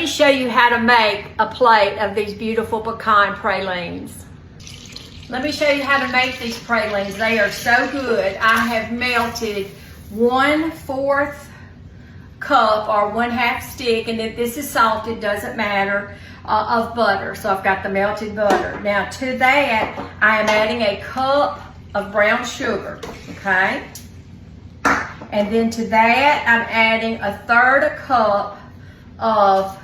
me show you how to make a plate of these beautiful pecan pralines. Let me show you how to make these pralines. They are so good. I have melted 1/4 cup or 1/2 stick, and if this is salted, doesn't matter, of butter. So I've got the melted butter. Now to that, I am adding a cup of brown sugar, okay? And then to that, I'm adding 1/3 cup of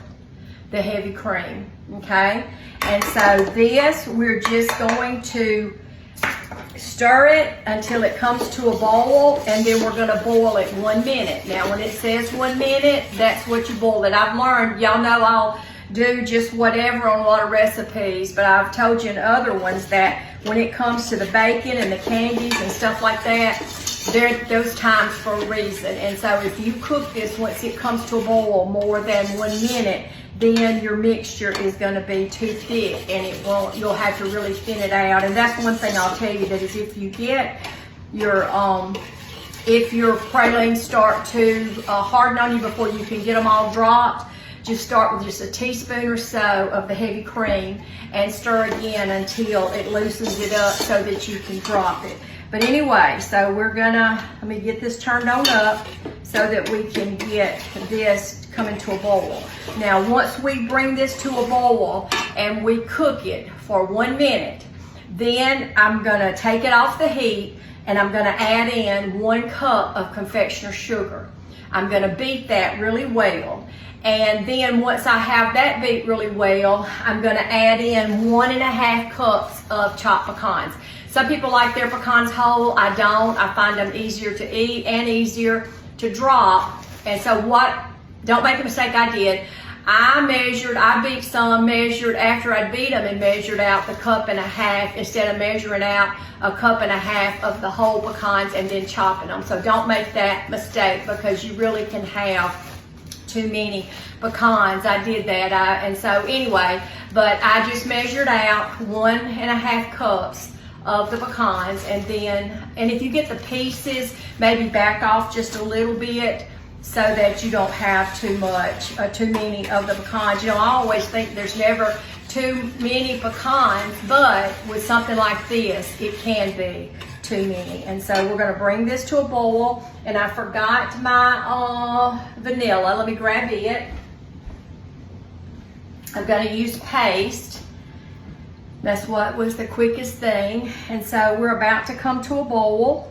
the heavy cream, okay? And so this, we're just going to stir it until it comes to a boil, and then we're gonna boil it 1 minute. Now when it says 1 minute, that's what you boil it. I've learned, y'all know I'll do just whatever on a lot of recipes, but I've told you in other ones that when it comes to the bacon and the candies and stuff like that, they're those times for a reason. And so if you cook this once it comes to a boil more than 1 minute, then your mixture is going to be too thick, and it won't. You'll have to really thin it out. And that's one thing I'll tell you, that is if you get your if your pralines start to harden on you before you can get them all dropped, just start with just a teaspoon or so of the heavy cream and stir again until it loosens it up so that you can drop it. But anyway, so we're gonna, let me get this turned on up so that we can get this coming to a boil. Now, once we bring this to a boil and we cook it for 1 minute, then I'm gonna take it off the heat and I'm gonna add in 1 cup of confectioner sugar. I'm gonna beat that really well. And then once I have that beat really well, I'm gonna add in 1.5 cups of chopped pecans. Some people like their pecans whole. I don't. I find them easier to eat and easier to drop. And so don't make the mistake I did. I beat some, measured after I beat them and measured out the 1.5 cups instead of measuring out 1.5 cups of the whole pecans and then chopping them. So don't make that mistake, because you really can have too many pecans. I did that. And so anyway, but I just measured out 1.5 cups of the pecans, and if you get the pieces, maybe back off just a little bit so that you don't have too many of the pecans. You know, I always think there's never too many pecans, but with something like this, it can be too many. And so we're gonna bring this to a boil, and I forgot my vanilla. Let me grab it. I'm gonna use paste. That's what was the quickest thing. And so we're about to come to a boil.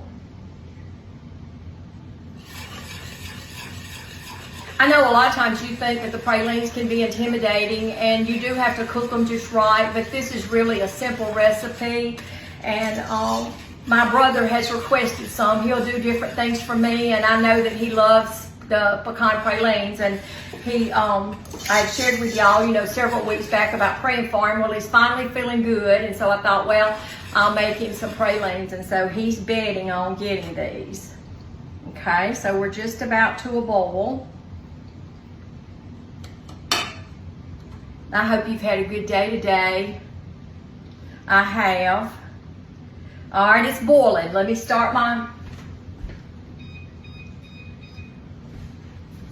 I know a lot of times you think that the pralines can be intimidating, and you do have to cook them just right, but this is really a simple recipe. And my brother has requested some. He'll do different things for me, and I know that he loves the pecan pralines. And I shared with y'all, you know, several weeks back about praying for him. Well, he's finally feeling good, and so I thought, well, I'll make him some pralines, and so he's betting on getting these. Okay, so we're just about to a boil. I hope you've had a good day today. I have. All right, it's boiling. Let me start my...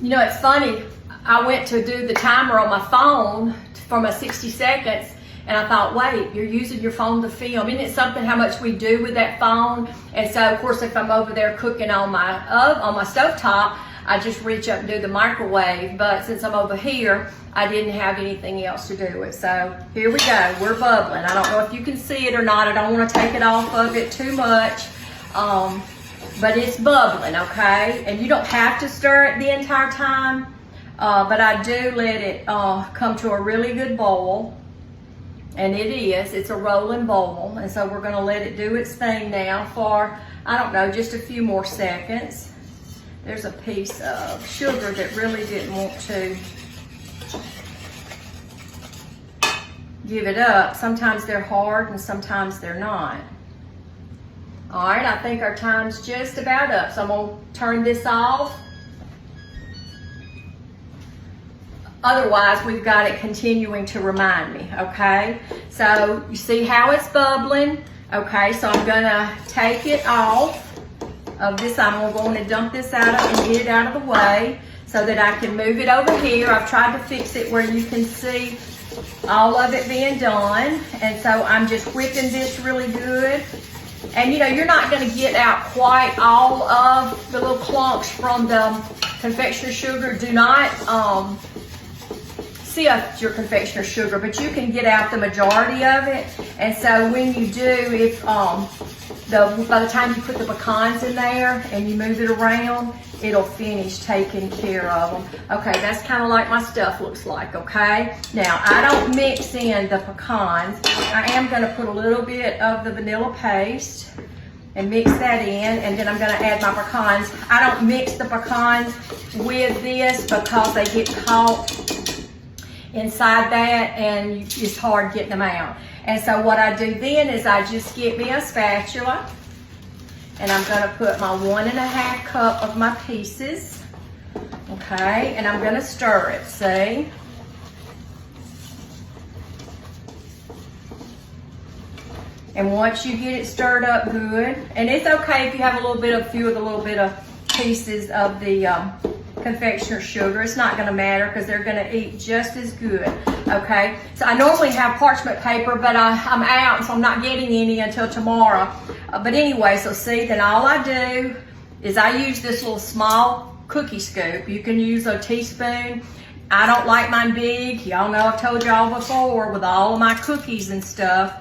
You know, it's funny. I went to do the timer on my phone for my 60 seconds, and I thought, wait, you're using your phone to film. Isn't it something how much we do with that phone? And so, of course, if I'm over there cooking on my stovetop, I just reach up and do the microwave. But since I'm over here, I didn't have anything else to do with. So here we go. We're bubbling. I don't know if you can see it or not. I don't want to take it off of it too much. But it's bubbling, okay? And you don't have to stir it the entire time. But I do let it come to a really good boil. And it is. It's a rolling boil. And so we're going to let it do its thing now for, I don't know, just a few more seconds. There's a piece of sugar that really didn't want to give it up. Sometimes they're hard and sometimes they're not. All right, I think our time's just about up. So I'm gonna turn this off. Otherwise, we've got it continuing to remind me, okay? So you see how it's bubbling? Okay, so I'm gonna take it off of this. I'm going to dump this out and get it out of the way. so that I can move it over here. I've tried to fix it where you can see all of it being done. And so I'm just whipping this really good. And you know, you're not going to get out quite all of the little clumps from the confectioner's sugar. Do not sift your confectioner's sugar, but you can get out the majority of it. And so when you do, if by the time you put the pecans in there and you move it around, it'll finish taking care of them. Okay, that's kind of like my stuff looks like, okay? Now, I don't mix in the pecans. I am going to put a little bit of the vanilla paste and mix that in, and then I'm going to add my pecans. I don't mix the pecans with this because they get caught inside that and it's hard getting them out. And so what I do then is I just get me a spatula and I'm going to put my 1.5 cup of my pieces, okay, and I'm going to stir it, see? And once you get it stirred up good, and it's okay if you have a few of the pieces of the confectioner's sugar. It's not going to matter because they're going to eat just as good. Okay, so I normally have parchment paper, but I'm out, so I'm not getting any until tomorrow. But anyway, so see, then all I do is I use this little small cookie scoop. You can use a teaspoon. I don't like mine big. Y'all know I've told y'all before with all of my cookies and stuff.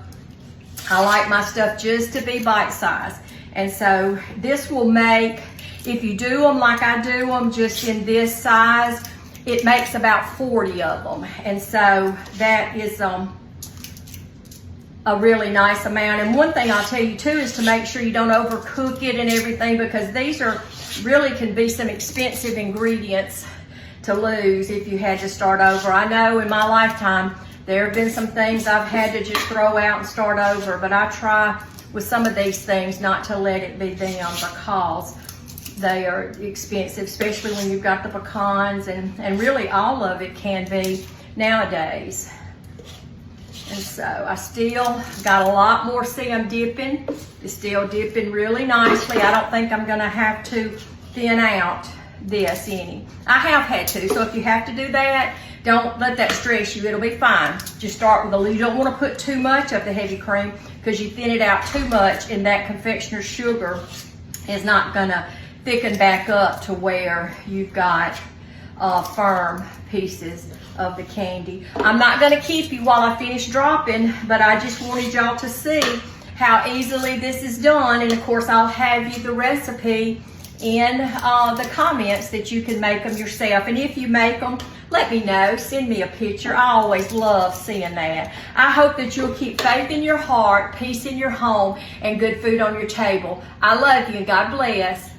I like my stuff just to be bite-sized. And so this will make, if you do them like I do them, just in this size, it makes about 40 of them. And so that is a really nice amount. And one thing I'll tell you too is to make sure you don't overcook it and everything, because these really can be some expensive ingredients to lose if you had to start over. I know in my lifetime, there have been some things I've had to just throw out and start over, but I try with some of these things not to let it be them because they are expensive, especially when you've got the pecans, and really all of it can be nowadays. And so I still got a lot more. See, I'm dipping. It's still dipping really nicely. I don't think I'm gonna have to thin out this any. I have had to, so if you have to do that, don't let that stress you. It'll be fine. Just start with you don't want to put too much of the heavy cream, because you thin it out too much and that confectioner's sugar is not gonna thicken back up to where you've got firm pieces of the candy. I'm not gonna keep you while I finish dropping, but I just wanted y'all to see how easily this is done. And of course, I'll have you the recipe in the comments that you can make them yourself. And if you make them, let me know, send me a picture. I always love seeing that. I hope that you'll keep faith in your heart, peace in your home, and good food on your table. I love you and God bless.